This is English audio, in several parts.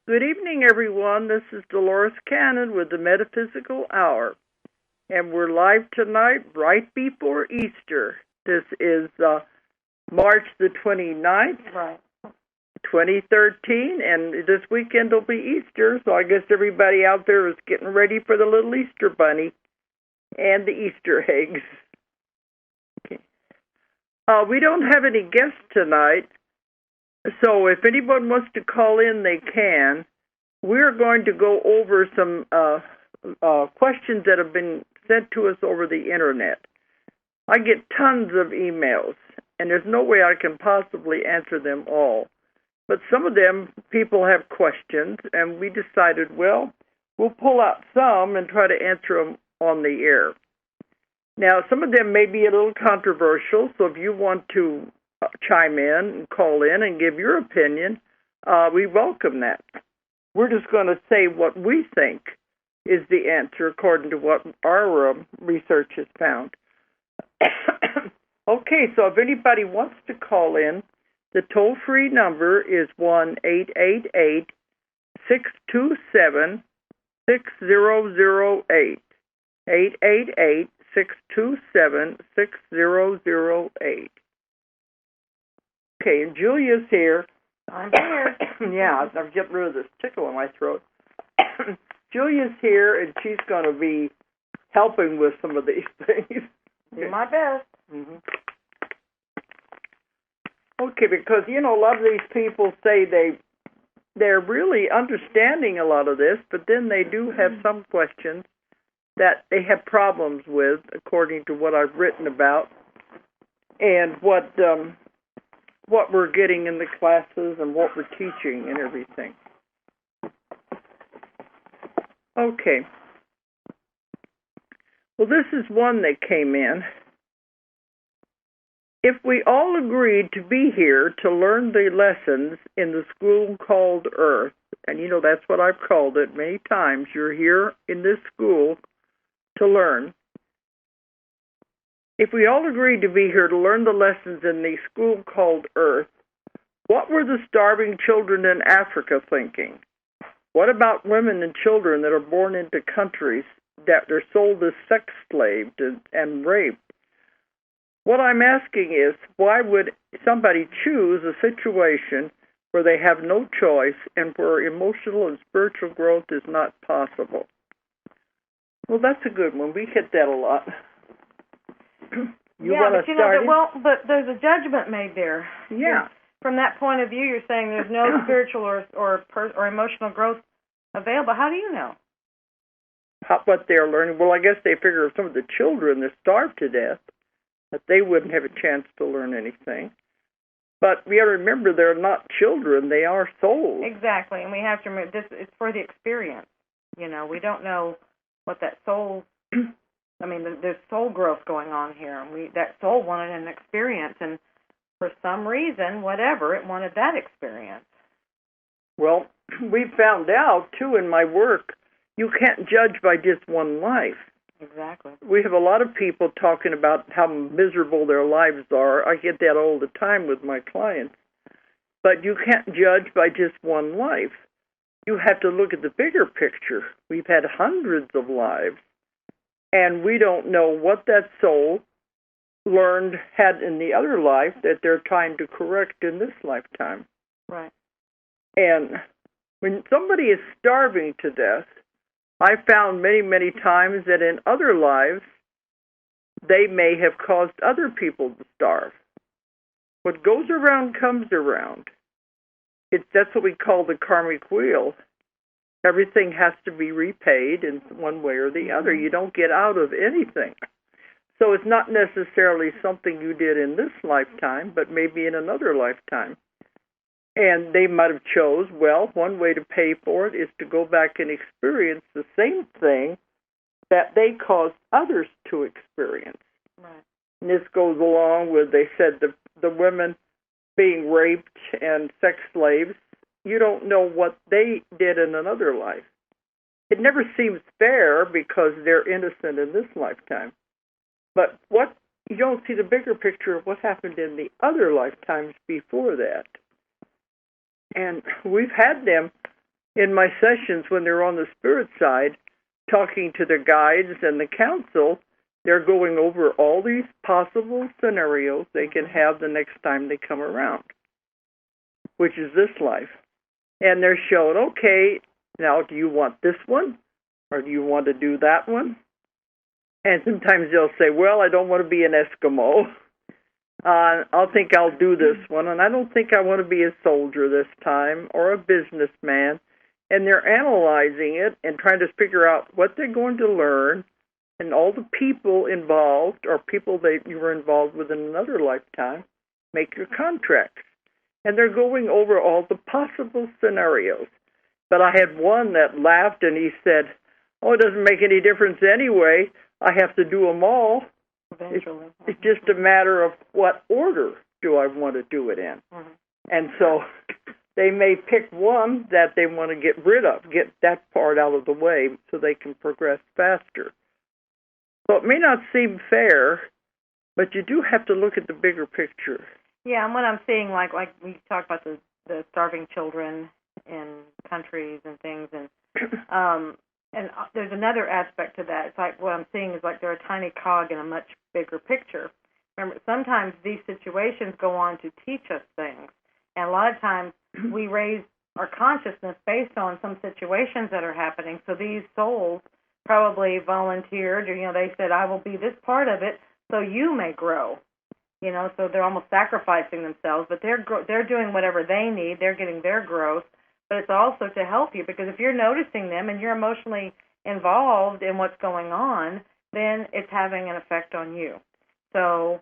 Good evening, everyone. This is Dolores Cannon with the Metaphysical Hour, and we're live tonight right before Easter. This is March the 29th, right, 2013, and this weekend will be Easter, so I guess everybody out there is getting ready for the little Easter bunny and the Easter eggs. Okay. We don't have any guests tonight, so if anyone wants to call in, they can. We're going to go over some questions that have been sent to us over the Internet. I get tons of emails, and there's no way I can possibly answer them all. But some of them, people have questions, and we decided, well, we'll pull out some and try to answer them on the air. Now, some of them may be a little controversial, so if you want to chime in and call in and give your opinion, we welcome that. We're just going to say what we think is the answer according to what our research has found. Okay, so if anybody wants to call in, the toll-free number is 1-888-627-6008. 888-627-6008. Okay, and Julia's here. I'm here. Yeah, I'm getting rid of this tickle in my throat. Julia's here, and she's going to be helping with some of these things. Do my best. Mm-hmm. Okay, because, a lot of these people say they're really understanding a lot of this, but then they do have some questions that they have problems with, according to what I've written about, and what we're getting in the classes and what we're teaching and everything. Okay. Well, this is one that came in. If we all agreed to be here to learn the lessons in the school called Earth, and that's what I've called it many times, you're here in this school to learn. If we all agreed to be here to learn the lessons in the school called Earth, what were the starving children in Africa thinking? What about women and children that are born into countries that are sold as sex slaves and raped? What I'm asking is, why would somebody choose a situation where they have no choice and where emotional and spiritual growth is not possible? Well, that's a good one. We hit that a lot. But there's a judgment made there. Yeah. From that point of view, you're saying there's no spiritual or emotional growth available. How do you know? What they're learning? Well, I guess they figure if some of the children that starved to death, that they wouldn't have a chance to learn anything. But we got to remember, they're not children; they are souls. Exactly, and we have to remember this. It's for the experience. We don't know what that soul. I mean, there's soul growth going on here. That soul wanted an experience, and for some reason, whatever, it wanted that experience. Well, we found out, too, in my work, you can't judge by just one life. Exactly. We have a lot of people talking about how miserable their lives are. I get that all the time with my clients. But you can't judge by just one life. You have to look at the bigger picture. We've had hundreds of lives. And we don't know what that soul had in the other life that they're trying to correct in this lifetime. Right. And when somebody is starving to death, I found many, many times that in other lives, they may have caused other people to starve. What goes around comes around. That's what we call the karmic wheel. Everything has to be repaid in one way or the other. You don't get out of anything. So it's not necessarily something you did in this lifetime, but maybe in another lifetime. And they might have chose, one way to pay for it is to go back and experience the same thing that they caused others to experience. Right. And this goes along with, they said, the women being raped and sex slaves. You don't know what they did in another life. It never seems fair because they're innocent in this lifetime. But you don't see the bigger picture of what happened in the other lifetimes before that. And we've had them in my sessions when they're on the spirit side, talking to their guides and the council, they're going over all these possible scenarios they can have the next time they come around, which is this life. And they're showing, okay, now do you want this one? Or do you want to do that one? And sometimes they'll say, well, I don't want to be an Eskimo. I'll think I'll do this one. And I don't think I want to be a soldier this time or a businessman. And they're analyzing it and trying to figure out what they're going to learn. And all the people involved or people that you were involved with in another lifetime make your contracts. And they're going over all the possible scenarios. But I had one that laughed and he said, oh, it doesn't make any difference anyway. I have to do them all. Eventually. It's just a matter of what order do I want to do it in. Mm-hmm. And so they may pick one that they want to get rid of, get that part out of the way so they can progress faster. So it may not seem fair, but you do have to look at the bigger picture. Yeah, and what I'm seeing, like we talked about the starving children in countries and things, and there's another aspect to that. It's like what I'm seeing is like they're a tiny cog in a much bigger picture. Remember, sometimes these situations go on to teach us things, and a lot of times we raise our consciousness based on some situations that are happening. So these souls probably volunteered, or they said, "I will be this part of it, so you may grow." So they're almost sacrificing themselves, but they're doing whatever they need. They're getting their growth, but it's also to help you, because if you're noticing them and you're emotionally involved in what's going on, then it's having an effect on you. So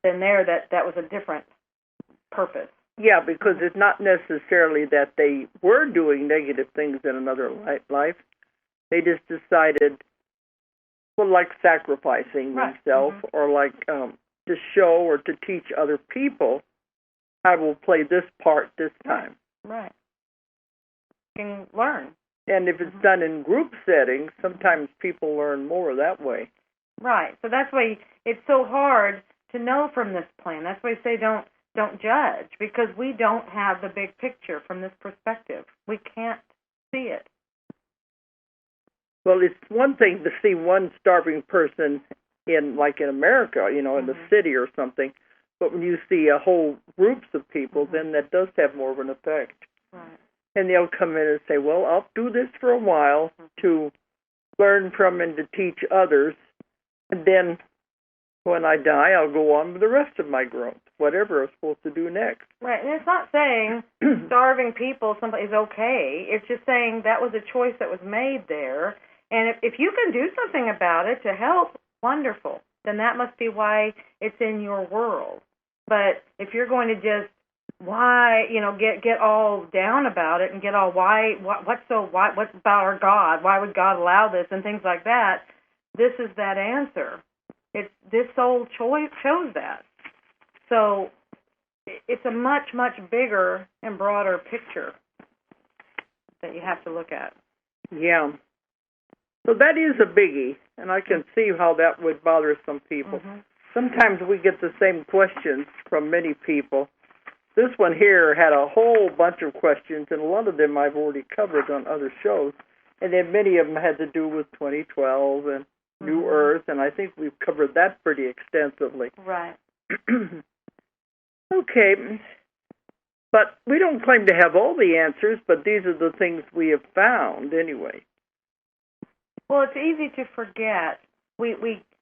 then that was a different purpose. Yeah, because it's not necessarily that they were doing negative things in another life. They just decided, well, like sacrificing themselves, or like to show or to teach other people, I will play this part this time. Right. You can learn. And if it's done in group settings, sometimes people learn more that way. Right. So that's why it's so hard to know from this plane. That's why I say don't judge, because we don't have the big picture from this perspective. We can't see it. Well, it's one thing to see one starving person in America, in the city or something, but when you see a whole groups of people, then that does have more of an effect. Right. And they'll come in and say, well, I'll do this for a while to learn from and to teach others, and then when I die, I'll go on with the rest of my growth, whatever I'm supposed to do next. Right, and it's not saying starving people is okay. It's just saying that was a choice that was made there, and if you can do something about it to help, wonderful. Then that must be why it's in your world. But if you're going to just get all down about it and get all what's about our God? Why would God allow this and things like that? This is that answer. This soul chose that. So it's a much, much bigger and broader picture that you have to look at. Yeah. So that is a biggie, and I can see how that would bother some people. Mm-hmm. Sometimes we get the same questions from many people. This one here had a whole bunch of questions, and a lot of them I've already covered on other shows. And then many of them had to do with 2012 and New Earth, and I think we've covered that pretty extensively. Right. Okay. But we don't claim to have all the answers, but these are the things we have found anyway. Well, it's easy to forget. We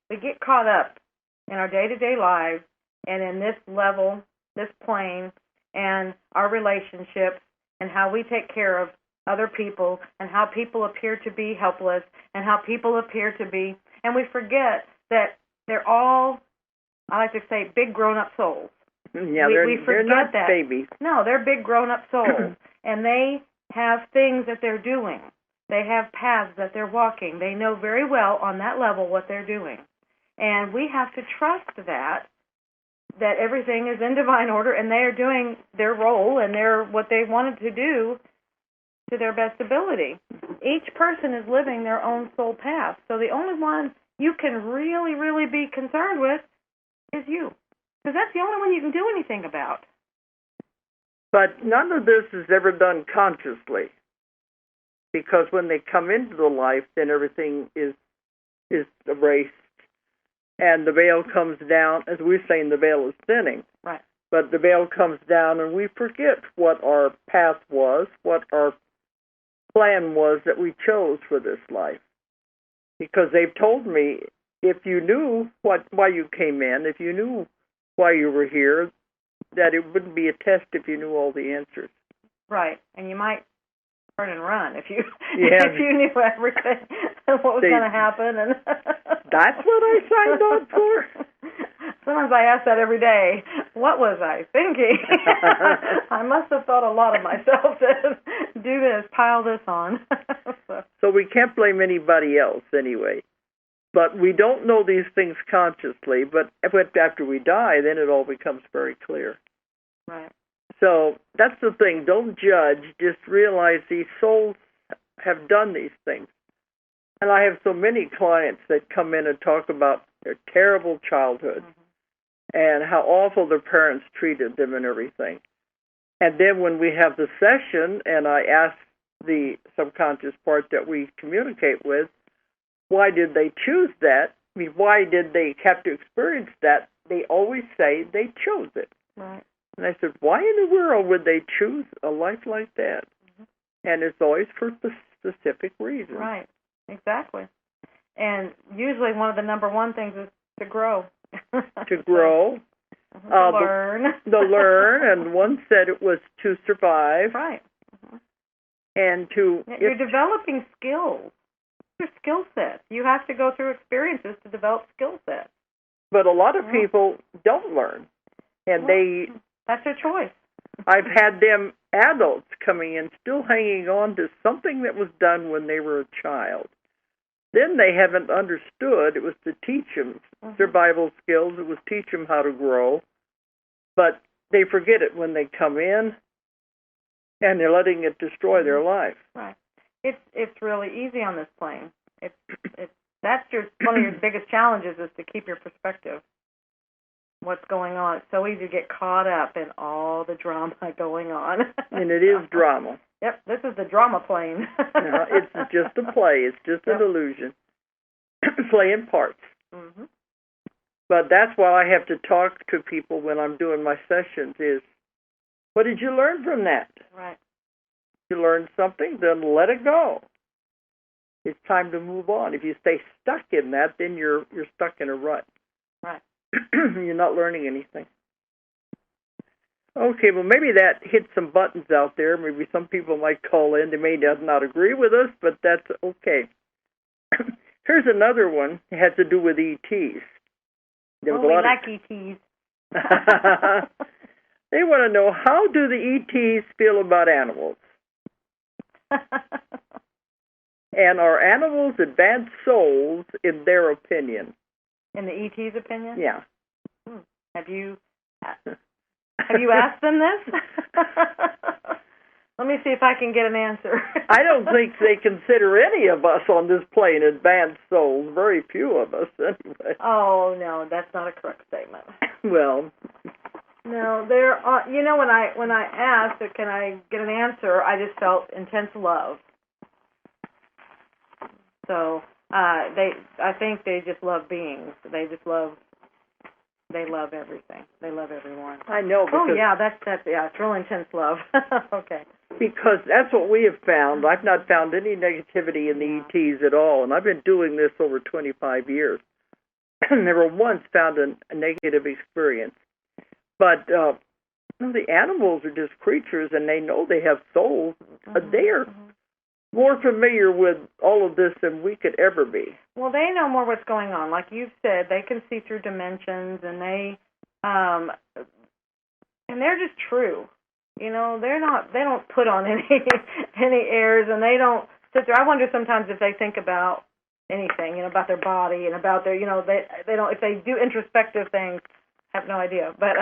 get caught up in our day-to-day lives and in this level, this plane, and our relationships and how we take care of other people and how people appear to be helpless and how people appear to be. And we forget that they're all, I like to say, big grown-up souls. Yeah, we forget they're not that. babies. No, they're big grown-up souls. And they have things that they're doing. They have paths that they're walking. They know very well on that level what they're doing. And we have to trust that everything is in divine order and they are doing their role and what they wanted to do to their best ability. Each person is living their own soul path. So the only one you can really, really be concerned with is you. Because that's the only one you can do anything about. But none of this is ever done consciously. because when they come into the life, then everything is erased, and the veil comes down. As we're saying, the veil is thinning. Right. But the veil comes down, and we forget what our path was, what our plan was that we chose for this life. Because they've told me, if you knew why you came in, if you knew why you were here, that it wouldn't be a test if you knew all the answers. Right, and you might turn and run if you Yeah. if you knew everything, what was going to happen. And that's what I signed on for. Sometimes I ask that every day. What was I thinking? I must have thought a lot of myself to do this, pile this on. So we can't blame anybody else anyway. But we don't know these things consciously, but after we die, then it all becomes very clear. Right. So that's the thing. Don't judge. Just realize these souls have done these things. And I have so many clients that come in and talk about their terrible childhood and how awful their parents treated them and everything. And then when we have the session and I ask the subconscious part that we communicate with, why did they choose that? I mean, why did they have to experience that? They always say they chose it. Right. And I said, why in the world would they choose a life like that? And it's always for specific reasons. Right, exactly. And usually one of the number one things is to grow. To grow. To learn. To learn, and one said it was to survive. Right. And to... You're developing skills. Your skill sets. You have to go through experiences to develop skill sets. But a lot of people don't learn. And that's their choice. I've had them adults coming in still hanging on to something that was done when they were a child. Then they haven't understood. It was to teach them survival skills. It was teach them how to grow. But they forget it when they come in, and they're letting it destroy their life. Right. It's really easy on this plane. That's one of your biggest challenges is to keep your perspective. What's going on? It's so easy to get caught up in all the drama going on. And it is drama. Yep, this is the drama plane. It's just a play. It's just an illusion. Playing parts. Mm-hmm. But that's why I have to talk to people when I'm doing my sessions is, what did you learn from that? Right. If you learned something, then let it go. It's time to move on. If you stay stuck in that, then you're stuck in a rut. Right. You're not learning anything. Okay, well, maybe that hit some buttons out there. Maybe some people might call in. They may not agree with us, but that's okay. Here's another one. It has to do with ETs. We like ETs. They want to know, how do the ETs feel about animals? And are animals advanced souls in their opinion? In the ET's opinion? Yeah. Have you asked them this? Let me see if I can get an answer. I don't think they consider any of us on this plane advanced souls. Very few of us, anyway. Oh, no, that's not a correct statement. Well, no, there are. You know, when I asked, can I get an answer, I just felt intense love. So I think they just love beings. They love everything. They love everyone. I know. Oh yeah, that's it's real intense love. Okay. Because that's what we have found. I've not found any negativity in the ETs at all, and I've been doing this over 25 years. Never once found a negative experience. But the animals are just creatures, and they know they have souls. They are more familiar with all of this than we could ever be. Well, they know more what's going on. Like you've said, they can see through dimensions, and they're just true. You know, they don't put on any airs, and they don't sit there. I wonder sometimes if they think about anything, about their body and about their, they don't, if they do introspective things, I have no idea. But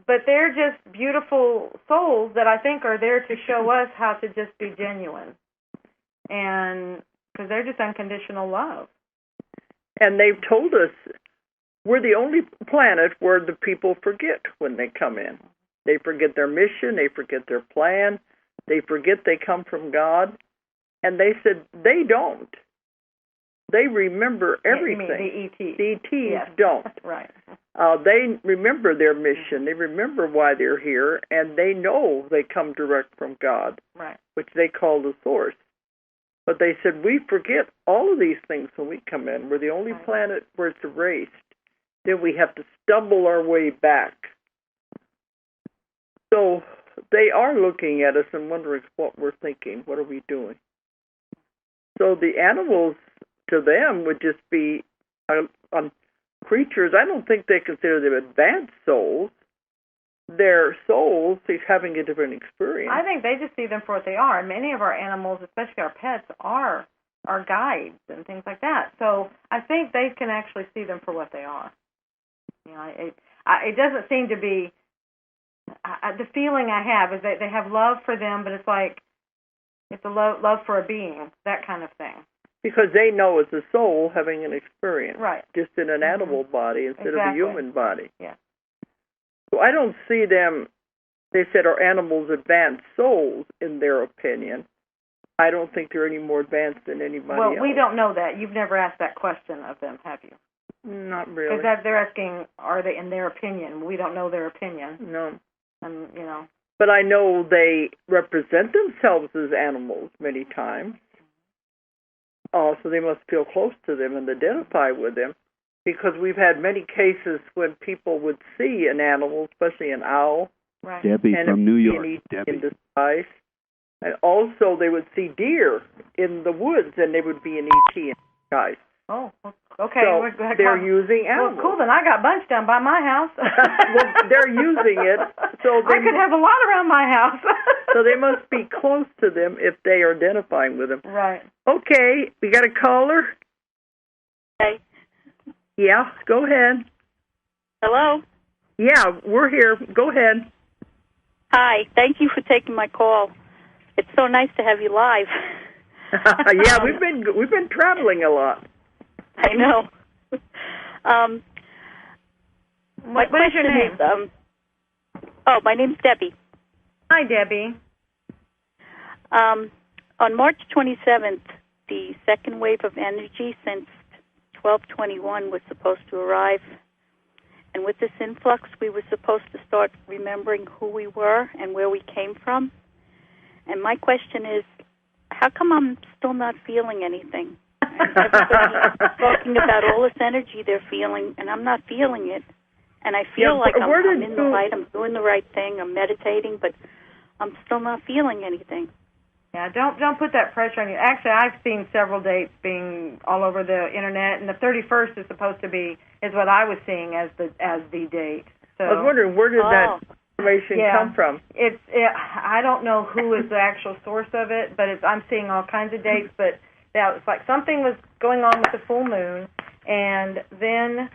but they're just beautiful souls that I think are there to show us how to just be genuine. And because they're just unconditional love. And they've told us we're the only planet where the people forget when they come in. They forget their mission, they forget their plan, They forget they come from God. And they said they don't. They remember everything. You mean the ETs. The ETs yes. don't. Right. They remember their mission. They remember why they're here, and they know they come direct from God, right, which they call the source. But they said, we forget all of these things when we come in. We're the only planet where it's erased. Then we have to stumble our way back. So they are looking at us and wondering what we're thinking. What are we doing? So the animals, to them, would just be creatures. I don't think they consider them advanced souls. They're souls having a different experience. I think they just see them for what they are. Many of our animals, especially our pets, are guides and things like that. So I think they can actually see them for what they are. You know, it doesn't seem to be the feeling I have is that they have love for them, but it's like it's a love for a being, that kind of thing. Because they know it's a soul having an experience, right? Just in an animal body instead of a human body. Yeah. So I don't see them. They said are animals advanced souls in their opinion. I don't think they're any more advanced than anybody else. Well, we don't know that. You've never asked that question of them, have you? Not really. Because they're asking, are they in their opinion? We don't know their opinion. No. And you know. But I know they represent themselves as animals many times. So they must feel close to them and identify with them, because we've had many cases when people would see an animal, especially an owl. Right. Debbie from New York. Debbie. In disguise. And also they would see deer in the woods, and they would be an ET in disguise. Oh, okay. So they're using animals. Well, cool, then I got bunch down by my house. Well, they're using it. So I could have a lot around my house. So they must be close to them if they are identifying with them. Right. Okay, we got a caller? Hey. Yeah, go ahead. Hello? Yeah, we're here. Go ahead. Hi, thank you for taking my call. It's so nice to have you live. Yeah, we've been traveling a lot. I know. What is your name? My name's Debbie. Hi, Debbie. On March 27th, the second wave of energy since 1221 was supposed to arrive. And with this influx, we were supposed to start remembering who we were and where we came from. And my question is, how come I'm still not feeling anything? Everybody's talking about all this energy they're feeling, and I'm not feeling it. And I feel like I'm in the light, I'm doing the right thing, I'm meditating, but I'm still not feeling anything. Yeah, don't put that pressure on you. Actually, I've seen several dates being all over the internet, and the 31st is what I was seeing as the date. So I was wondering, where did that information come from? I don't know who is the actual source of it, but I'm seeing all kinds of dates. But yeah, it's like something was going on with the full moon, and then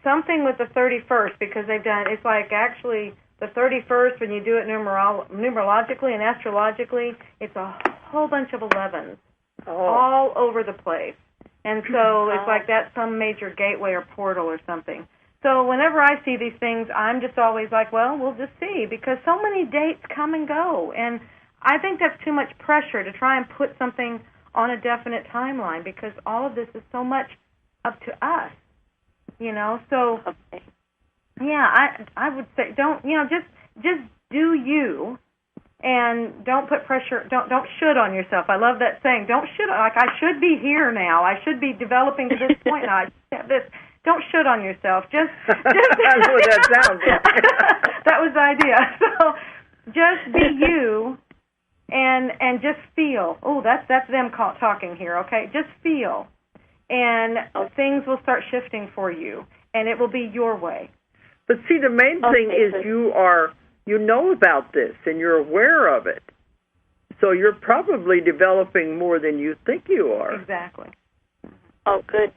something with the 31st, because it's like actually the 31st, when you do it numerologically and astrologically, it's a whole bunch of 11s all over the place. And so it's like that's some major gateway or portal or something. So whenever I see these things, I'm just always like, well, we'll just see, because so many dates come and go. And I think that's too much pressure to try and put something on a definite timeline, because all of this is so much up to us, you know. So, yeah, I would say just do you, and don't put pressure. Don't should on yourself. I love that saying. Don't should, like I should be here now. I should be developing to this point now. I should have this. Don't should on yourself. Just I know what that sounds like. That was the idea. So just be you, and just feel. Oh, that's them talking here. Okay, just feel, and things will start shifting for you, and it will be your way. But see, the main thing is you know about this and you're aware of it. So you're probably developing more than you think you are. Exactly. Oh, good.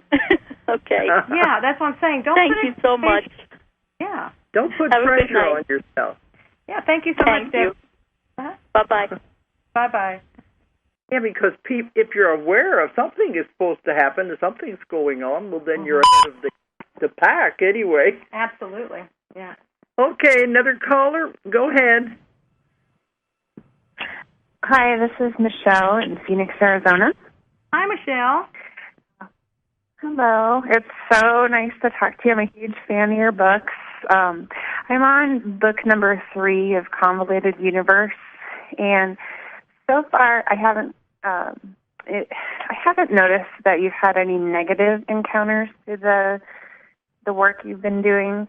Okay. Yeah, that's what I'm saying. Thank you so much. Yeah. Don't put pressure on yourself. Yeah, thank you so much, Deb. Uh-huh. Bye-bye. Bye-bye. Yeah, because if you're aware of something is supposed to happen and something's going on, well, then you're ahead of the pack anyway. Absolutely. Yeah. Okay, another caller. Go ahead. Hi, this is Michelle in Phoenix, Arizona. Hi, Michelle. Hello. It's so nice to talk to you. I'm a huge fan of your books. I'm on book number 3 of Convoluted Universe, and so far I haven't noticed that you've had any negative encounters through the work you've been doing.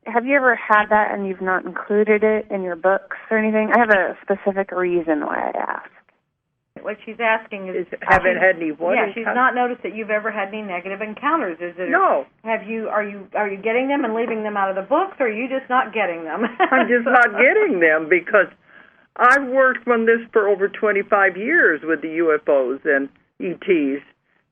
Have you ever had that and you've not included it in your books or anything? I have a specific reason why I ask. What she's asking is haven't had any what? Yeah, she's not noticed that you've ever had any negative encounters. Is it? No. Are you getting them and leaving them out of the books, or are you just not getting them? I'm just not getting them because I've worked on this for over 25 years with the UFOs and ETs,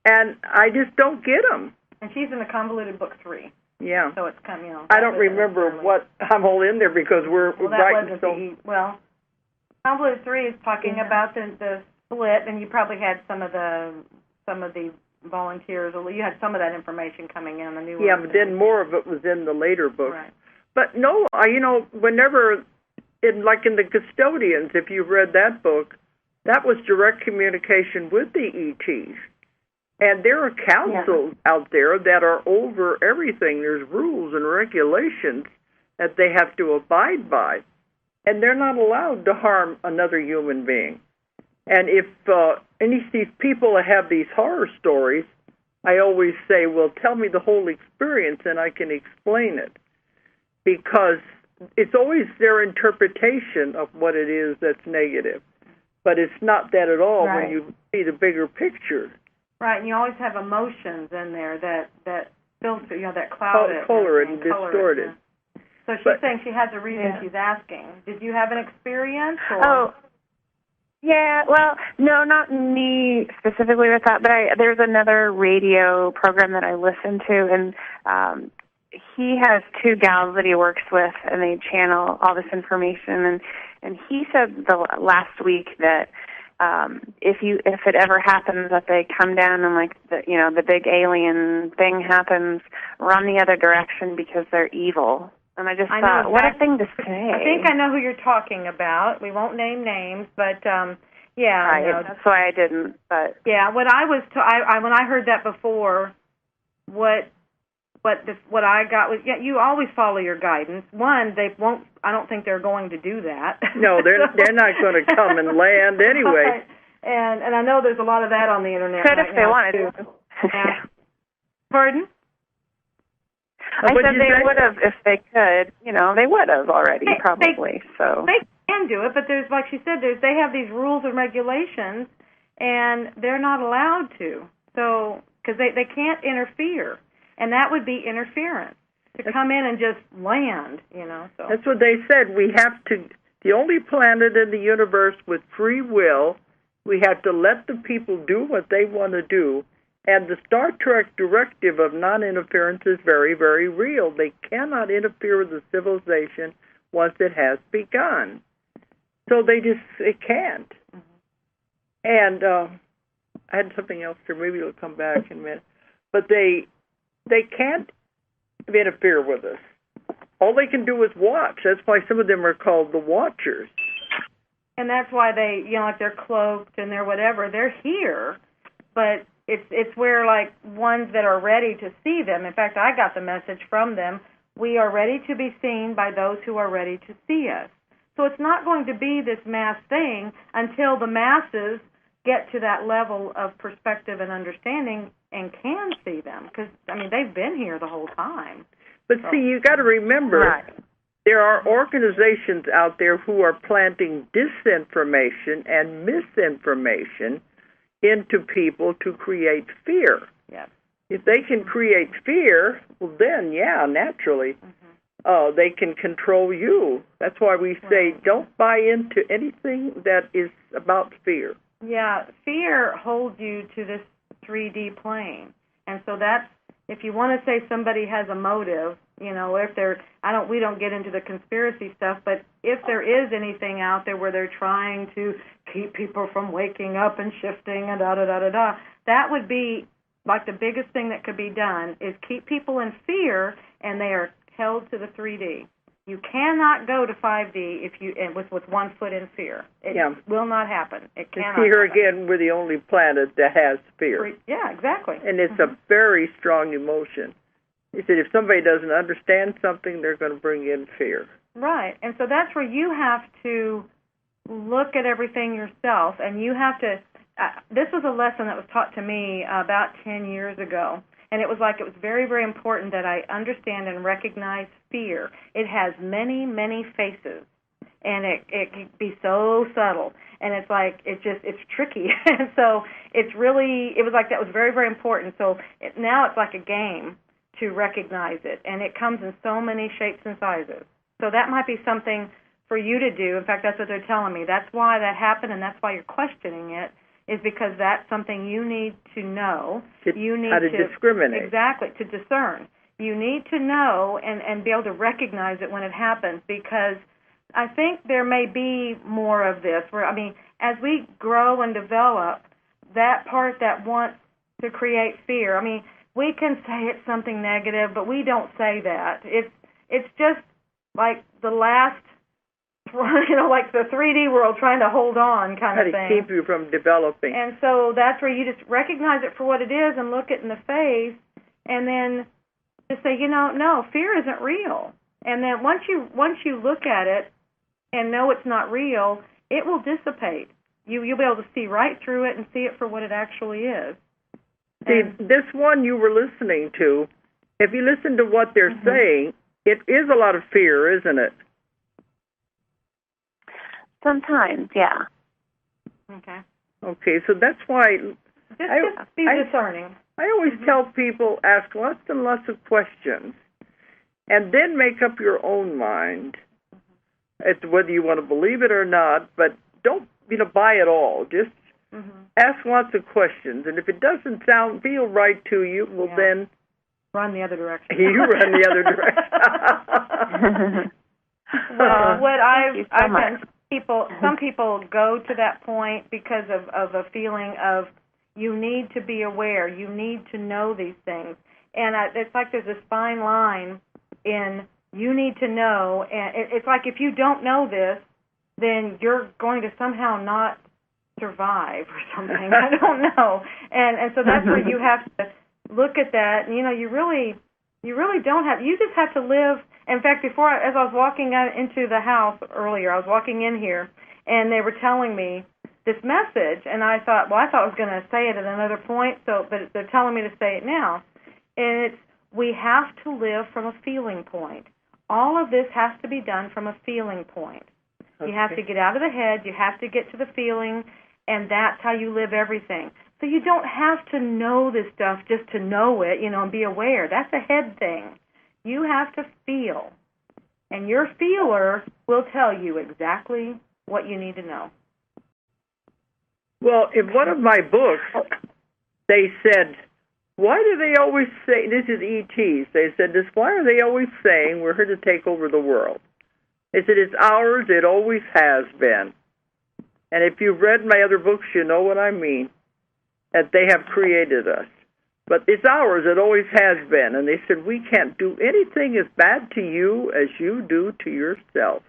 and I just don't get them. And she's in the Convoluted Book 3. Yeah. So it's come, you know. I don't remember what I'm all in there because we're writing so. Convoluted 3 is talking about the split, and you probably had some of the volunteers, or you had some of that information coming in the new. Yeah, but then more of it was in the later books. Right. But no, whenever in the Custodians, if you've read that book, that was direct communication with the ETs. And there are councils out there that are over everything. There's rules and regulations that they have to abide by. And they're not allowed to harm another human being. And if any of these people have these horror stories, I always say, well, tell me the whole experience and I can explain it. Because it's always their interpretation of what it is that's negative. But it's not that at all when you see the bigger picture. Right, and you always have emotions in there that filter, that cloud it. Color it and distort it. So she's saying she has a reason she's asking. Did you have an experience? Or? Oh, yeah, well, no, not me specifically with that, but there's another radio program that I listen to, and he has 2 gals that he works with, and they channel all this information, and he said last week that if it ever happens that they come down and the big alien thing happens, run the other direction because they're evil. And I just thought, what a thing to say. I think I know who you're talking about. We won't name names, but right. That's why I didn't. But what I was when I heard that before, what I got was you always follow your guidance. One, they won't. I don't think they're going to do that. No, they're not going to come and land anyway. And I know there's a lot of that on the internet. Could if they wanted to. Pardon? I said they would have if they could. They would have already probably. So they can do it, but there's, like she said, they have these rules and regulations, and they're not allowed to. So because they can't interfere. And that would be interference, to come in and just land, So. That's what they said. We have to, the only planet in the universe with free will, we have to let the people do what they want to do. And the Star Trek directive of non-interference is very, very real. They cannot interfere with the civilization once it has begun. So it can't. Mm-hmm. And I had something else here. Maybe it'll come back in a minute. But they can't interfere with us. All they can do is watch. That's why some of them are called the Watchers. And that's why they, they're cloaked and they're whatever. They're here, but it's where, ones that are ready to see them. In fact, I got the message from them. We are ready to be seen by those who are ready to see us. So it's not going to be this mass thing until the masses get to that level of perspective and understanding and can see them, because they've been here the whole time. But see, you got to remember, there are organizations out there who are planting disinformation and misinformation into people to create fear. Yes. If they can create fear, well then, naturally, they can control you. That's why we say don't buy into anything that is about fear. Yeah, fear holds you to this 3D plane. And so that's, if you want to say somebody has a motive, if they're, we don't get into the conspiracy stuff, but if there is anything out there where they're trying to keep people from waking up and shifting and da-da-da-da-da, that would be, the biggest thing that could be done is keep people in fear, and they are held to the 3D. You cannot go to 5D if you with 1 foot in fear. It will not happen. It cannot. See, here happen. again, we're the only planet that has fear. Yeah, exactly. And it's a very strong emotion. He said if somebody doesn't understand something, they're going to bring in fear. Right. And so that's where you have to look at everything yourself, and you have to this was a lesson that was taught to me about 10 years ago. And it was very, very important that I understand and recognize fear. It has many, many faces, and it can be so subtle. And it's tricky. And so it was like that was very, very important. So now it's like a game to recognize it, and it comes in so many shapes and sizes. So that might be something for you to do. In fact, that's what they're telling me. That's why that happened, and that's why you're questioning it, is because that's something you need to know. You need how to discriminate. Exactly, to discern. You need to know and be able to recognize it when it happens, because I think there may be more of this. As we grow and develop, that part that wants to create fear, we can say it's something negative, but we don't say that. It's just like the last, like the 3D world trying to hold on kind of thing. How to keep you from developing. And so that's where you just recognize it for what it is and look it in the face, and then just say, no, fear isn't real. And then once you look at it and know it's not real, it will dissipate. You'll be able to see right through it and see it for what it actually is. See, this one you were listening to, if you listen to what they're saying, it is a lot of fear, isn't it? Sometimes, yeah. Okay, so that's why... Just be discerning. I always tell people, ask lots and lots of questions, and then make up your own mind as to whether you want to believe it or not, but don't buy it all. Just ask lots of questions, and if it doesn't feel right to you, then... Run the other direction. You run the other direction. Well, what I've done, some people go to that point because of a feeling of you need to be aware, you need to know these things. And it's like there's a fine line in you need to know, and it's like if you don't know this, then you're going to somehow not survive or something. I don't know. And so that's where you have to look at that. And, you really don't have, you just have to live. In fact, as I was walking into the house earlier, I was walking in here, and they were telling me this message, and I thought I was going to say it at another point, but they're telling me to say it now. And it's, we have to live from a feeling point. All of this has to be done from a feeling point. Okay. You have to get out of the head, you have to get to the feeling, and that's how you live everything. So you don't have to know this stuff just to know it, and be aware. That's a head thing. You have to feel. And your feeler will tell you exactly what you need to know. Well, in one of my books, they said, why do they always say, this is ETs, they said, why are they always saying we're here to take over the world? They said, it's ours, it always has been. And if you've read my other books, you know what I mean, that they have created us. But it's ours, it always has been. And they said, we can't do anything as bad to you as you do to yourself.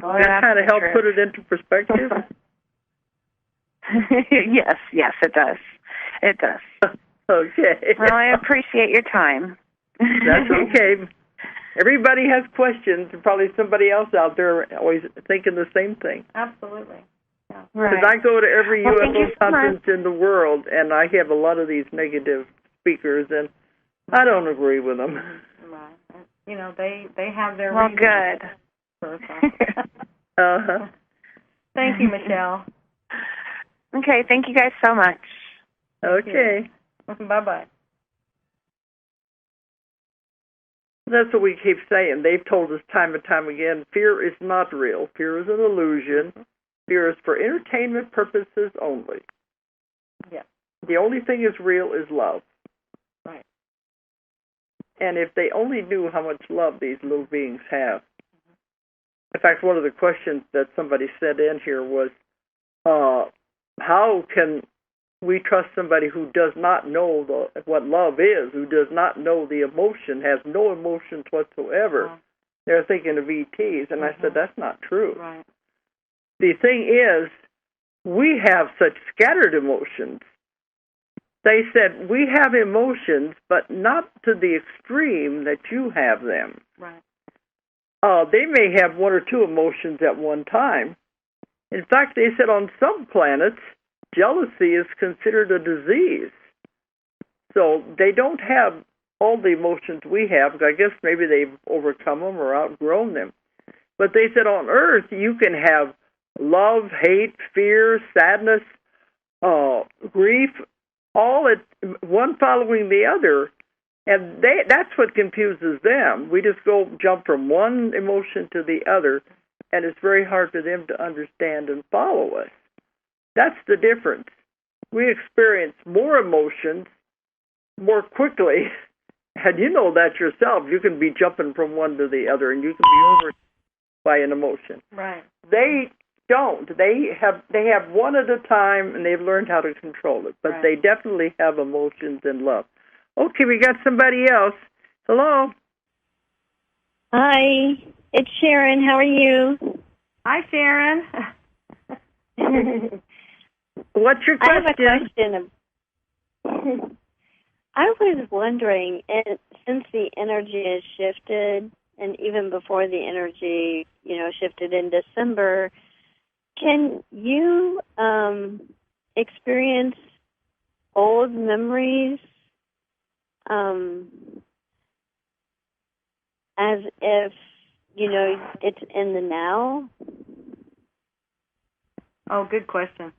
Oh, that kind of help put it into perspective? Yes, it does. It does. Okay. Well, I appreciate your time. That's okay. Everybody has questions, and probably somebody else out there always thinking the same thing. Absolutely. Because I go to every UFO conference in the world, and I have a lot of these negative speakers, and I don't agree with them. Right. They have their reasons. Good. Thank you, Michelle. Okay, thank you guys so much. Okay. Bye-bye. That's what we keep saying. They've told us time and time again, fear is not real. Fear is an illusion. Fear is for entertainment purposes only. Yeah. The only thing is real is love. Right. And if they only knew how much love these little beings have. In fact, one of the questions that somebody said in here was, how can we trust somebody who does not know what love is, who does not know the emotion, has no emotions whatsoever. They're thinking of ETs. And I said, that's not true. Right. The thing is, we have such scattered emotions. They said, we have emotions, but not to the extreme that you have them. Right. They may have one or two emotions at one time. In fact, they said on some planets, jealousy is considered a disease. So they don't have all the emotions we have. I guess maybe they've overcome them or outgrown them. But they said on Earth, you can have love, hate, fear, sadness, grief, all at one following the other, and that's what confuses them. We just jump from one emotion to the other, and it's very hard for them to understand and follow us. That's the difference. We experience more emotions more quickly, and you know that yourself. You can be jumping from one to the other, and you can be over by an emotion. Right. They don't. They have one at a time, and they've learned how to control it. But they definitely have emotions and love. Okay, we got somebody else. Hello. Hi, it's Sharon. How are you? Hi, Sharon. What's your question? I have a question. I was wondering, since the energy has shifted, and even before the energy, shifted in December, can you experience old memories as if, it's in the now? Oh, good question.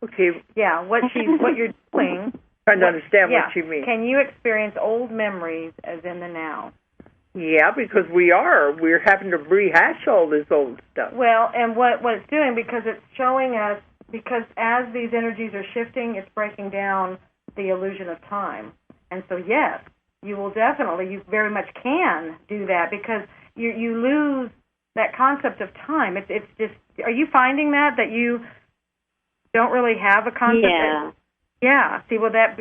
Okay. Yeah, what you're doing. Trying to understand what you mean. Can you experience old memories as in the now? Yeah, because we're having to rehash all this old stuff. Well, and what it's doing, because it's showing us, because as these energies are shifting, it's breaking down the illusion of time. And so, yes, you very much can do that, because you lose that concept of time. It's just, are you finding that you don't really have a concept? Yeah. Yeah. See, well, that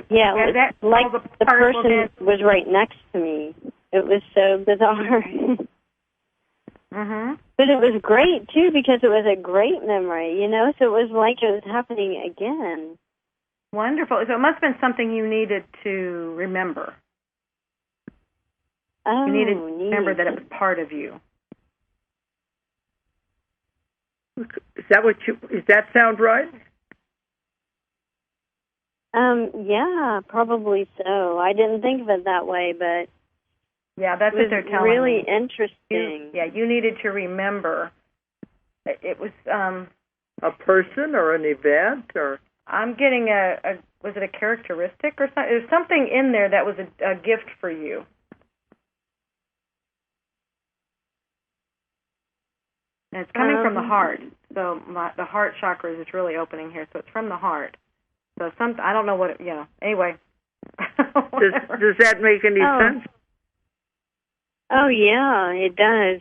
like the person was right next to me. It was so bizarre. Mm-hmm. But it was great, too, because it was a great memory, so it was like it was happening again. Wonderful. So it must have been something you needed to remember. Oh, you needed to remember that it was part of you. Does that sound right? Yeah, probably so. I didn't think of it that way, but yeah, that's what they're telling me. Really interesting. You needed to remember. It was a person or an event, or I'm getting was it a characteristic or something? There's something in there that was a gift for you. And it's coming from the heart. So the heart chakra is really opening here, so it's from the heart. So I don't know what anyway. Does that make any sense? Oh yeah, it does.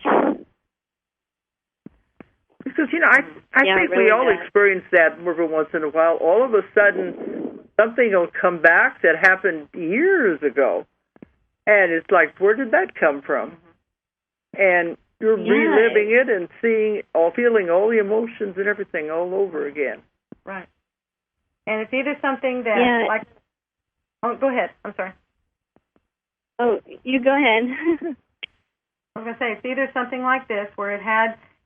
Because I think we all experience that every once in a while. All of a sudden, something will come back that happened years ago, and it's like, where did that come from? Mm-hmm. And you're reliving it and feeling all the emotions and everything all over again. Right. And it's either something that, like... Oh, go ahead. I'm sorry. Oh, you go ahead. I was going to say, it's either something like this, where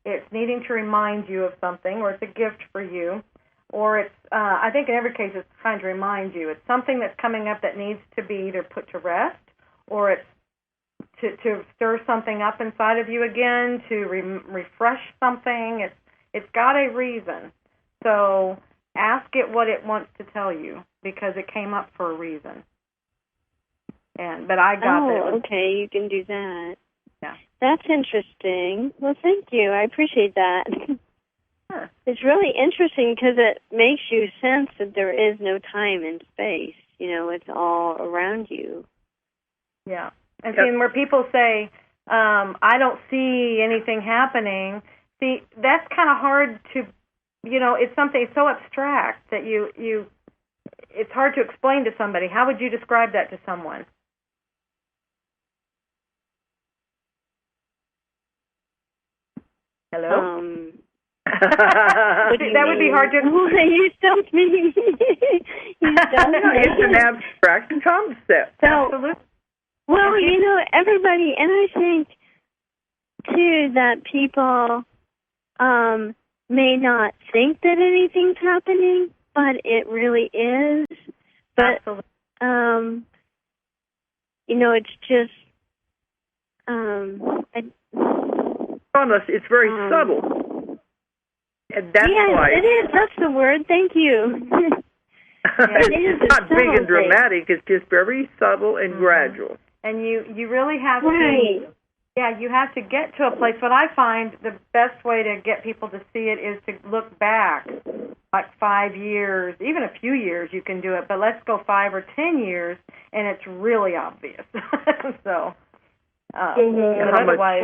it's needing to remind you of something, or it's a gift for you, or it's, I think in every case it's trying to remind you. It's something that's coming up that needs to be either put to rest, or it's to stir something up inside of you again, to refresh something. It's got a reason. So ask it what it wants to tell you, because it came up for a reason. But I got that. Oh, okay, you can do that. Yeah. That's interesting. Well, thank you. I appreciate that. Sure. It's really interesting because it makes you sense that there is no time and space. It's all around you. Yeah. And seeing where people say, I don't see anything happening, see, that's kind of hard to, it's something so abstract that you it's hard to explain to somebody. How would you describe that to someone? Hello? That would be hard to explain. You stumped me. You stumped me. It's an abstract concept. So, absolutely. well, everybody, and I think, too, that people may not think that anything's happening, but it really is. But, absolutely. It's just, It's very subtle. And that's why. It is. That's the word. Thank you. It's not big and dramatic. It's just very subtle and gradual. And you really have right. to, you have to get to a place. What I find the best way to get people to see it is to look back, like 5 years, even a few years you can do it, but let's go 5 or 10 years, and it's really obvious. So. Otherwise,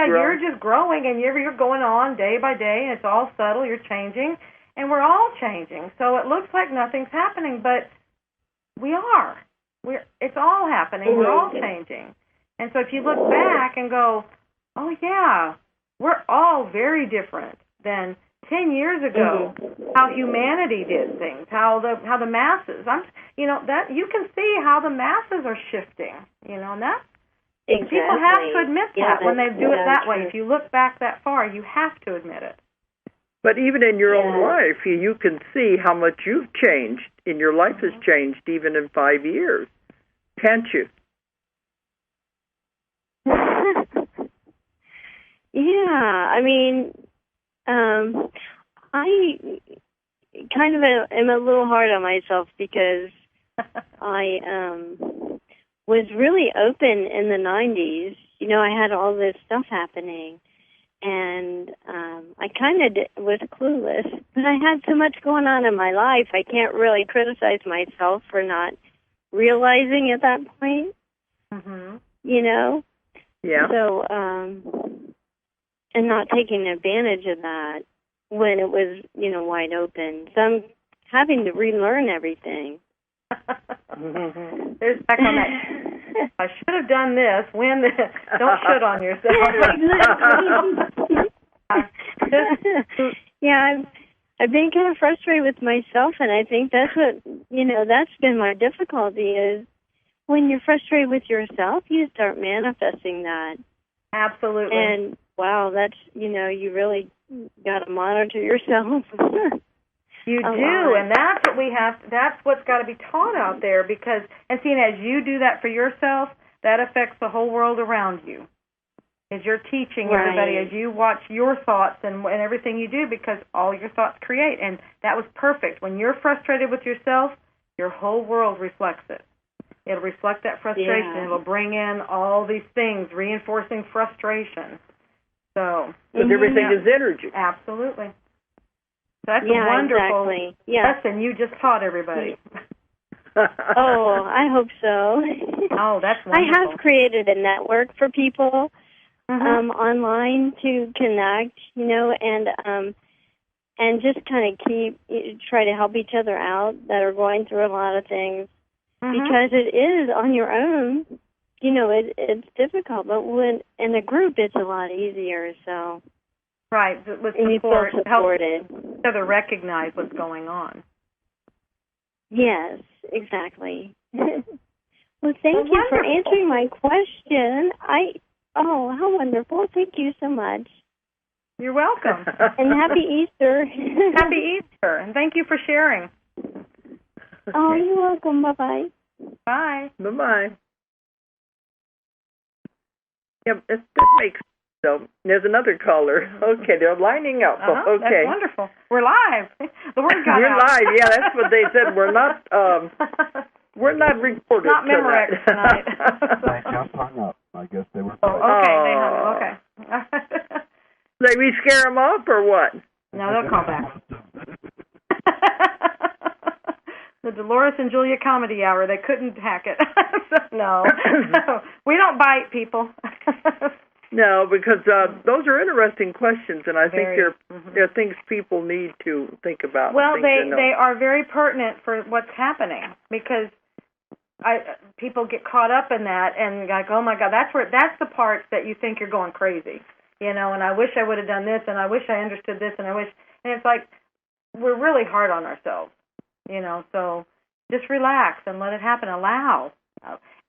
you're just growing, and you're going on day by day, and it's all subtle. You're changing, and we're all changing. So it looks like nothing's happening, but we are. It's all happening. We're all changing. And so if you look back and go, oh yeah, we're all very different than 10 years ago. How humanity did things, how the masses. That you can see how the masses are shifting. And that. Exactly. People have to admit that when they do it that way. If you look back that far, you have to admit it. But even in your own life, you can see how much you've changed, and your life has changed even in 5 years. Can't you? I mean, I kind of am a little hard on myself because I was really open in the 90s. I had all this stuff happening, and I kind of was clueless. But I had so much going on in my life, I can't really criticize myself for not realizing at that point. Yeah. So, and not taking advantage of that when it was, wide open. So I'm having to relearn everything. There's back on that. I should have done this. Don't shoot on yourself. I've been kind of frustrated with myself, and I think that's what that's been my difficulty is when you're frustrated with yourself, you start manifesting that. Absolutely. And wow, that's you really got to monitor yourself. You do, and that's what we have. That's what's got to be taught out there because, and seeing as you do that for yourself, that affects the whole world around you. As you're teaching everybody, as you watch your thoughts and everything you do, because all your thoughts create, and that was perfect. When you're frustrated with yourself, your whole world reflects it. It'll reflect that frustration. Yeah. It'll bring in all these things, reinforcing frustration. So, because everything is energy. Absolutely. That's a wonderful lesson you just taught everybody. Oh, I hope so. Oh, that's wonderful. I have created a network for people online to connect, and just kind of try to help each other out that are going through a lot of things because it is on your own. It's difficult, but when in a group, it's a lot easier. So. Right, with support, help each other recognize what's going on. Yes, exactly. Well, thank you for answering my question. Oh, how wonderful! Thank you so much. You're welcome. And happy Easter. Happy Easter, and thank you for sharing. Oh, you're welcome. Bye-bye. Bye. Bye-bye. Yep, that makes sense. So there's another caller. Okay, they're lining up. Okay, that's wonderful. We're live. The word got out. We're live. Yeah, that's what they said. We're not recorded. Not Memorex tonight. They just hung up. I guess they were. Okay, they hung up. Okay. Did we scare them off or what? No, they'll call back. The Dolores and Julia Comedy Hour. They couldn't hack it. No, we don't bite people. No, because those are interesting questions, and I think Mm-hmm. they're things people need to think about. Well, they are very pertinent for what's happening, because people get caught up in that and like, oh my God, that's the part that you think you're going crazy, and I wish I would have done this, and I wish I understood this, and it's like we're really hard on ourselves, so just relax and let it happen. Allow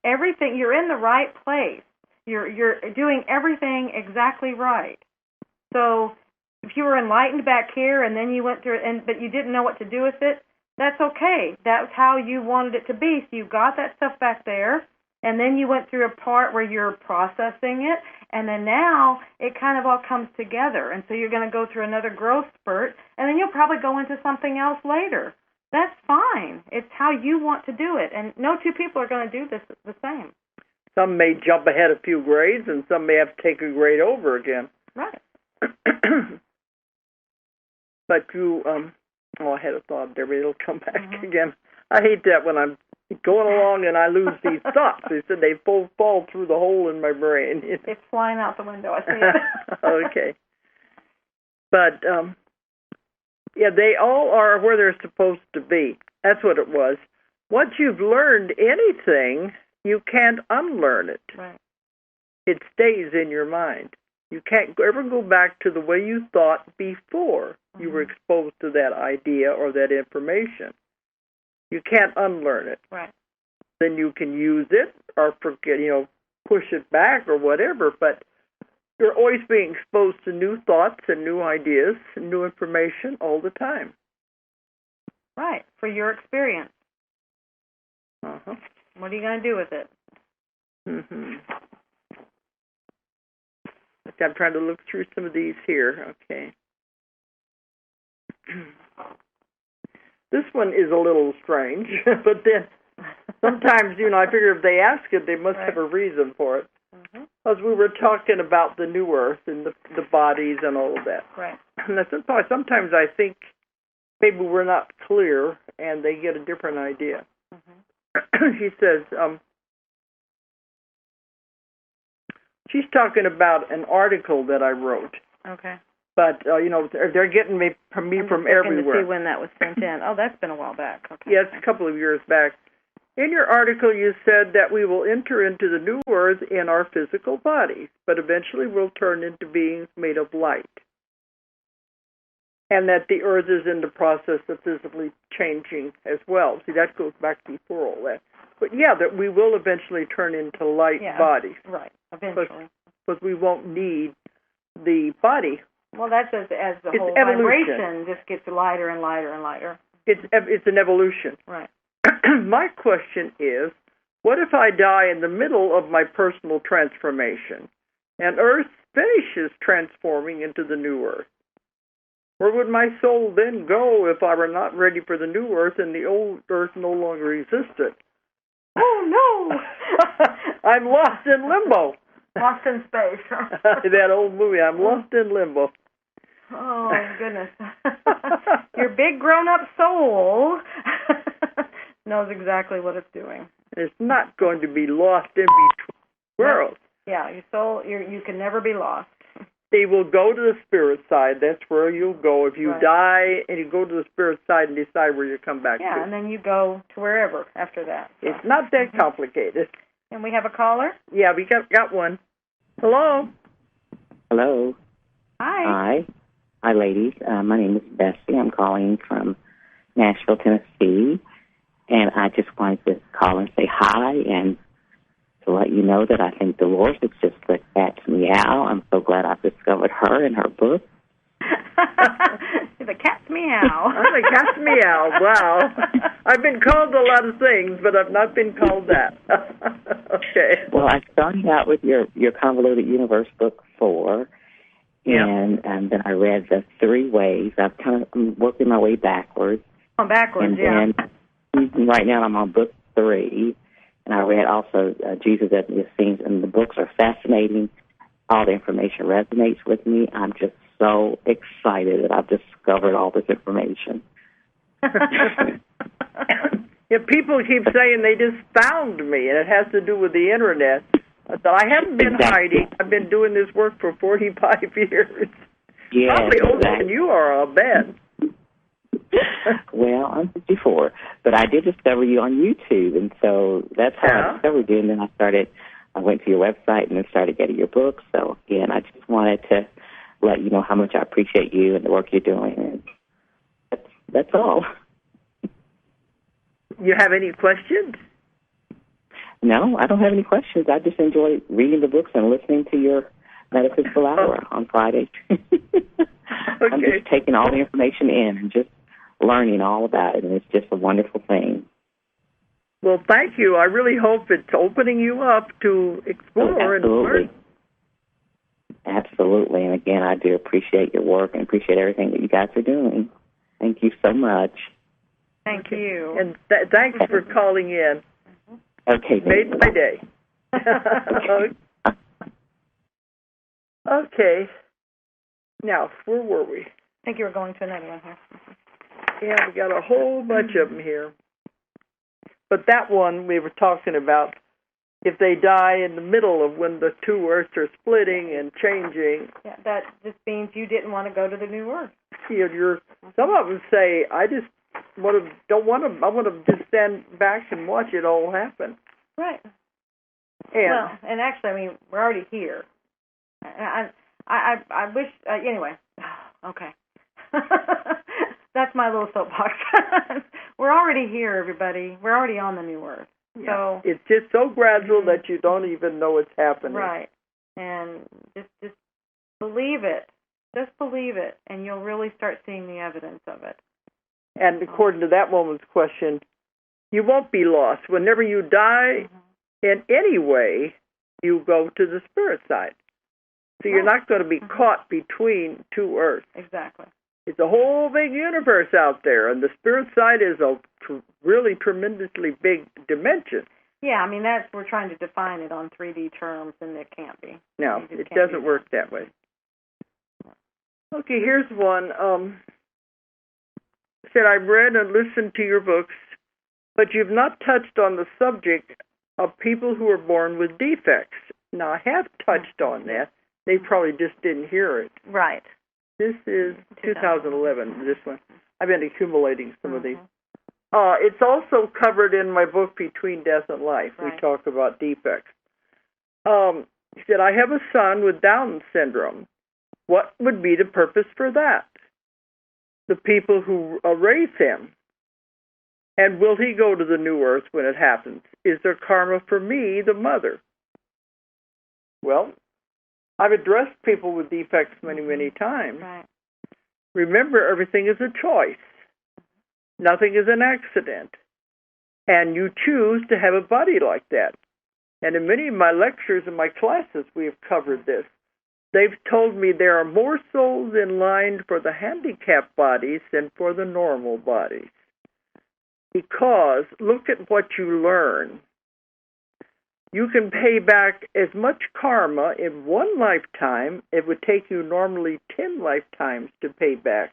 everything. You're in the right place. You're doing everything exactly right. So if you were enlightened back here and then you went through it, but you didn't know what to do with it, that's okay. That's how you wanted it to be. So you got that stuff back there, and then you went through a part where you're processing it, and then now it kind of all comes together. And so you're going to go through another growth spurt, and then you'll probably go into something else later. That's fine. It's how you want to do it. And no two people are going to do this the same. Some may jump ahead a few grades, and some may have to take a grade over again. Right. But you, I had a thought there, but it'll come back again. I hate that when I'm going along and I lose these thoughts. They said they fall through the hole in my brain. It's flying out the window. I see it. Okay. But, they all are where they're supposed to be. That's what it was. Once you've learned anything, you can't unlearn it. Right. It stays in your mind. You can't ever go back to the way you thought before you were exposed to that idea or that information. You can't unlearn it. Right. Then you can use it or forget, push it back or whatever, but you're always being exposed to new thoughts and new ideas and new information all the time. Right, for your experience. Uh-huh. What are you going to do with it? Mm-hmm. I'm trying to look through some of these here. Okay. This one is a little strange, but then sometimes, I figure if they ask it, they must have a reason for it. Because we were talking about the new earth and the bodies and all of that. Right. And sometimes I think maybe we're not clear and they get a different idea. She says, she's talking about an article that I wrote. Okay. But, they're getting me from everywhere. To see when that was sent in. Oh, that's been a while back. Okay. Yes, a couple of years back. In your article, you said that we will enter into the new earth in our physical bodies, but eventually we'll turn into beings made of light. And that the earth is in the process of physically changing as well. See, that goes back before all that. But, that we will eventually turn into light bodies. Right, eventually. But we won't need the body. Well, that's as the whole evolution. Vibration just gets lighter and lighter and lighter. It's an evolution. Right. My question is, what if I die in the middle of my personal transformation and Earth finishes transforming into the new Earth? Where would my soul then go if I were not ready for the new Earth and the old Earth no longer existed? Oh, no! I'm lost in limbo. Lost in space. That old movie, I'm lost in limbo. Oh, goodness. Your big grown-up soul knows exactly what it's doing. It's not going to be lost in between worlds. Yeah, your soul, you can never be lost. They will go to the spirit side. That's where you'll go. If you die and you go to the spirit side and decide where you come back to. Yeah, and then you go to wherever after that. So. It's not that complicated. And we have a caller? Yeah, we got one. Hello? Hello. Hi. Hi, ladies. My name is Bessie. I'm calling from Nashville, Tennessee. And I just wanted to call and say hi and to let you know that I think Dolores is just the cat's meow. I'm so glad I've discovered her and her book. The cat's meow. The cat's meow. Wow. I've been called a lot of things, but I've not been called that. Okay. Well, I started out with your Convoluted Universe book 4. And then I read the 3 ways. I'm working my way backwards. Oh, backwards, and then right now I'm on book 3. And I read also Jesus at the Scenes, and the books are fascinating. All the information resonates with me. I'm just so excited that I've discovered all this information. People keep saying they just found me, and it has to do with the Internet. I haven't been hiding. I've been doing this work for 45 years. Yes, probably older than you are, I'll bet. Well, I'm 54, but I did discover you on YouTube, and so that's how I discovered you. And then I went to your website and then started getting your books. So, again, I just wanted to let you know how much I appreciate you and the work you're doing. And that's all. You have any questions? No, I don't have any questions. I just enjoy reading the books and listening to your Metaphysical Hour on Friday. I'm just taking all the information in and just learning all about it, and it's just a wonderful thing. Well, thank you. I really hope it's opening you up to explore and learn. Absolutely. And again, I do appreciate your work and appreciate everything that you guys are doing. Thank you so much. Thank you. And thanks for calling in. Okay. Made my day. Okay. Now, where were we? I think you were going to another one here. Yeah, we got a whole bunch of them here. But that one we were talking about, if they die in the middle of when the two Earths are splitting and changing. Yeah, that just means you didn't want to go to the new Earth. Some of them say, I want to just stand back and watch it all happen. Right. And actually, I mean, we're already here. I wish, anyway, okay. That's my little soapbox. We're already here, everybody. We're already on the new Earth. So it's just so gradual that you don't even know it's happening. Right. And just believe it. Just believe it, and you'll really start seeing the evidence of it. And according to that woman's question, you won't be lost. Whenever you die in any way, you go to the spirit side. So you're not going to be caught between two Earths. Exactly. It's a whole big universe out there, and the spirit side is a really tremendously big dimension. Yeah, I mean, we're trying to define it on 3D terms, and it can't be. No, it doesn't work that way. Okay, here's one. Said, I've read and listened to your books, but you've not touched on the subject of people who are born with defects. Now, I have touched on that. They probably just didn't hear it. Right. This is 2011, this one. I've been accumulating some of these. It's also covered in my book, Between Death and Life. Right. We talk about defects. He said, I have a son with Down syndrome. What would be the purpose for that? The people who raise him. And will he go to the new Earth when it happens? Is there karma for me, the mother? Well, I've addressed people with defects many, many times. Right. Remember, everything is a choice. Nothing is an accident. And you choose to have a body like that. And in many of my lectures and my classes, we have covered this. They've told me there are more souls in line for the handicapped bodies than for the normal bodies. Because look at what you learn. You can pay back as much karma in one lifetime. It would take you normally 10 lifetimes to pay back.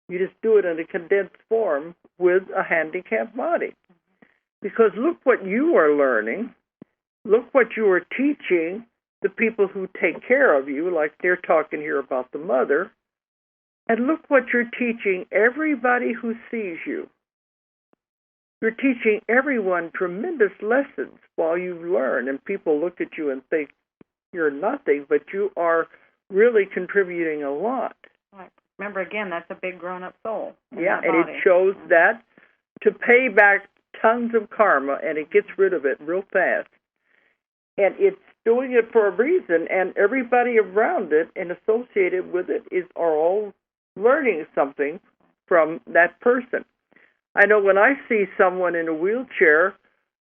You just do it in a condensed form with a handicapped body. Because look what you are learning. Look what you are teaching the people who take care of you, like they're talking here about the mother. And look what you're teaching everybody who sees you. You're teaching everyone tremendous lessons while you learn, and people look at you and think you're nothing, but you are really contributing a lot. Right. Remember, again, that's a big grown-up soul. Yeah, and it shows that to pay back tons of karma, and it gets rid of it real fast. And it's doing it for a reason, and everybody around it and associated with it are all learning something from that person. I know when I see someone in a wheelchair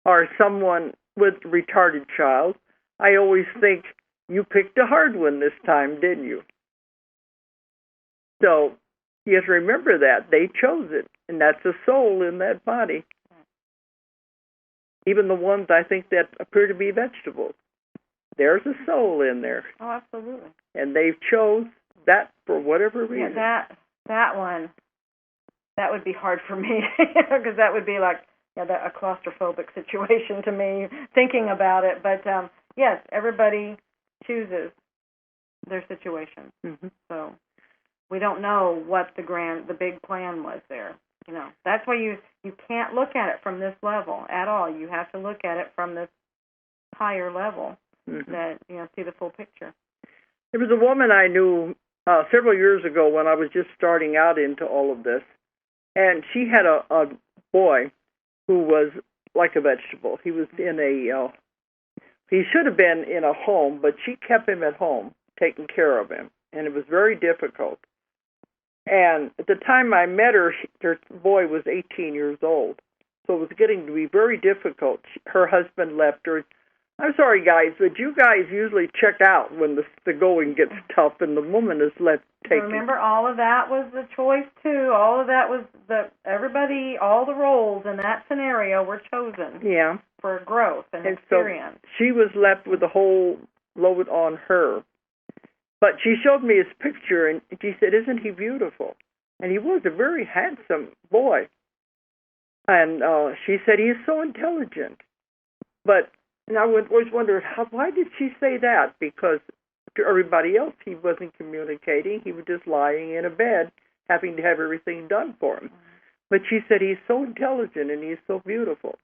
or someone with a retarded child, I always think, you picked a hard one this time, didn't you? So you have to remember that. They chose it, and that's a soul in that body. Even the ones I think that appear to be vegetables. There's a soul in there. Oh, absolutely. And they chose that for whatever reason. Yeah, that one, that would be hard for me because that would be like a claustrophobic situation to me thinking about it. But yes, everybody chooses their situation. Mm-hmm. So we don't know what the big plan was there. You know, that's why you can't look at it from this level at all. You have to look at it from this higher level that, you know, see the full picture. There was a woman I knew several years ago when I was just starting out into all of this, and she had a boy who was like a vegetable. He was in he should have been in a home, but she kept him at home, taking care of him, and it was very difficult. And at the time I met her, her boy was 18 years old, so it was getting to be very difficult. Her husband left her. I'm sorry, guys, but you guys usually check out when the going gets tough and the woman is left taking. Remember, all of that was the choice, too. All of that was everybody, all the roles in that scenario were chosen for growth and experience. So she was left with the whole load on her. But she showed me his picture, and she said, "Isn't he beautiful?" And he was a very handsome boy. And she said, "He is so intelligent." But and I would always wonder, why did she say that? Because to everybody else, he wasn't communicating. He was just lying in a bed, having to have everything done for him. But she said, he's so intelligent and he's so beautiful.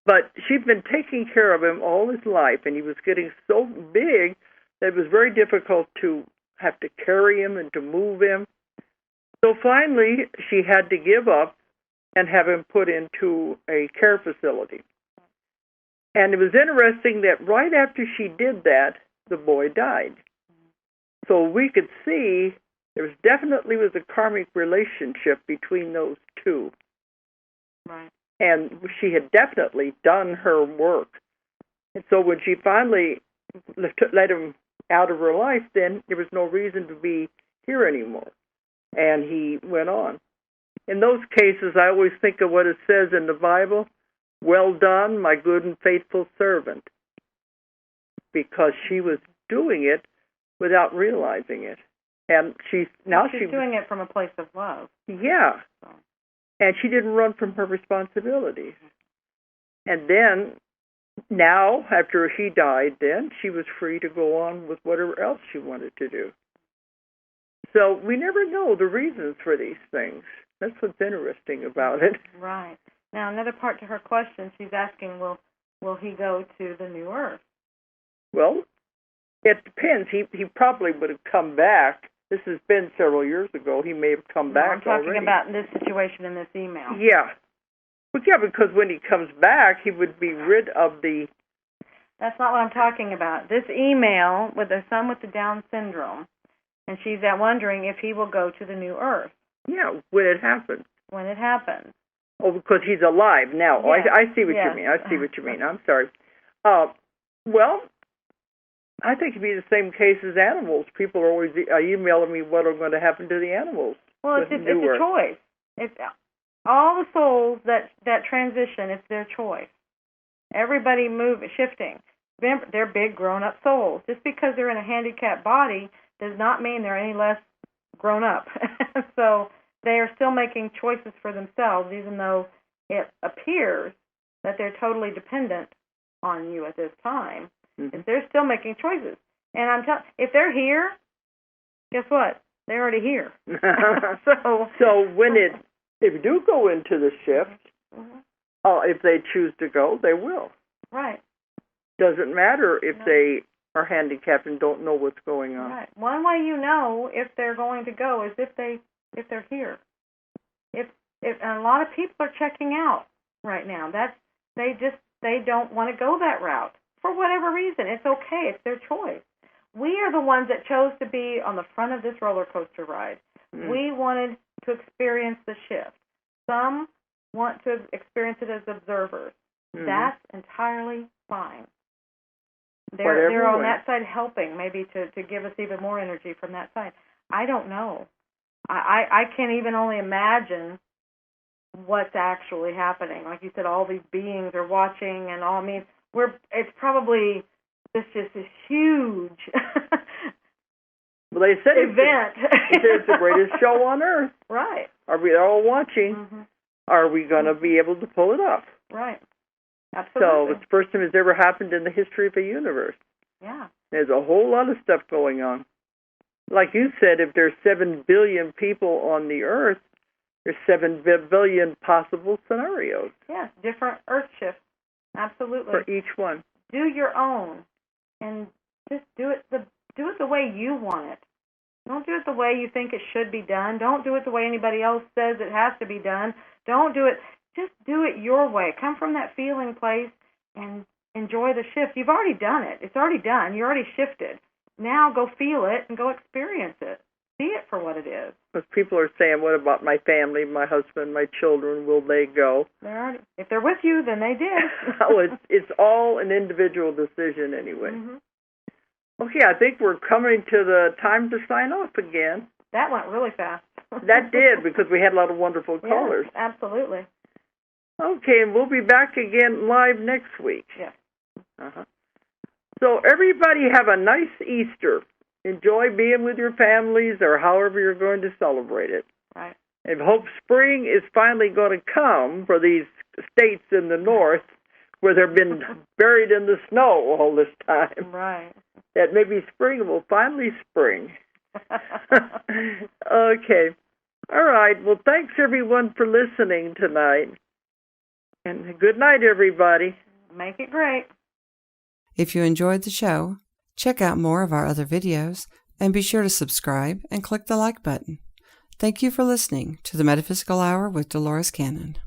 But she'd been taking care of him all his life, and he was getting so big that it was very difficult to have to carry him and to move him. So finally, she had to give up and have him put into a care facility. And it was interesting that right after she did that, the boy died. So we could see there definitely was a karmic relationship between those two. Right. And she had definitely done her work. And so when she finally let him out of her life, then there was no reason to be here anymore. And he went on. In those cases, I always think of what it says in the Bible, "Well done, my good and faithful servant," because she was doing it without realizing it. And she's doing it from a place of love. Yeah. So. And she didn't run from her responsibilities. And then, now, after he died, then she was free to go on with whatever else she wanted to do. So we never know the reasons for these things. That's what's interesting about it. Right. Now, another part to her question, she's asking, will he go to the New Earth? Well, it depends. He probably would have come back. This has been several years ago. He may have come back already. I'm talking about this situation in this email. Yeah. Well, yeah, because when he comes back, he would be rid of the... That's not what I'm talking about. This email with the son with the Down syndrome, and she's wondering if he will go to the New Earth. Yeah, when it happens. When it happens. Oh, because he's alive now. Yes. I see what you mean. I see what you mean. I'm sorry. Well, I think it'd be the same case as animals. People are always emailing me what are going to happen to the animals. Well, it's a choice. It's all the souls that transition. It's their choice. Everybody shifting. They're big grown-up souls. Just because they're in a handicapped body does not mean they're any less grown up. So they are still making choices for themselves, even though it appears that they're totally dependent on you at this time. Mm-hmm. They're still making choices. And if they're here, guess what? They're already here. So when if you do go into the shift, if they choose to go, they will. Right. Doesn't matter if they are handicapped and don't know what's going on. Right. One way you know if they're going to go is if they're here. If and a lot of people are checking out right now. They don't want to go that route for whatever reason. It's okay. It's their choice. We are the ones that chose to be on the front of this roller coaster ride. Mm-hmm. We wanted to experience the shift. Some want to experience it as observers. Mm-hmm. That's entirely fine. They're on that side helping, maybe to give us even more energy from that side. I don't know. I can't even only imagine what's actually happening. Like you said, all these beings are watching and all. I mean, it's probably just this huge well, they said event. It's the greatest show on earth. Right. Are we all watching? Mm-hmm. Are we going to be able to pull it off? Right. Absolutely. So it's the first time it's ever happened in the history of the universe. Yeah. There's a whole lot of stuff going on. Like you said, if there's 7 billion people on the Earth, there's 7 billion possible scenarios. Yeah, different Earth shifts. Absolutely. For each one. Do your own, and just do it the way you want it. Don't do it the way you think it should be done. Don't do it the way anybody else says it has to be done. Don't do it. Just do it your way. Come from that feeling place and enjoy the shift. You've already done it. It's already done. You already shifted. Now go feel it and go experience it. See it for what it is. Because people are saying, what about my family, my husband, my children? Will they go? If they're with you, then they did. Oh, it's all an individual decision anyway. Mm-hmm. Okay, I think we're coming to the time to sign off again. That went really fast. That did, because we had a lot of wonderful callers. Yes, absolutely. Okay, and we'll be back again live next week. Yes. Uh-huh. So everybody have a nice Easter. Enjoy being with your families or however you're going to celebrate it. Right. And hope spring is finally going to come for these states in the north where they've been buried in the snow all this time. Right. That maybe spring will finally spring. Okay. All right. Well, thanks, everyone, for listening tonight. And good night, everybody. Make it great. If you enjoyed the show, check out more of our other videos and be sure to subscribe and click the like button. Thank you for listening to the Metaphysical Hour with Dolores Cannon.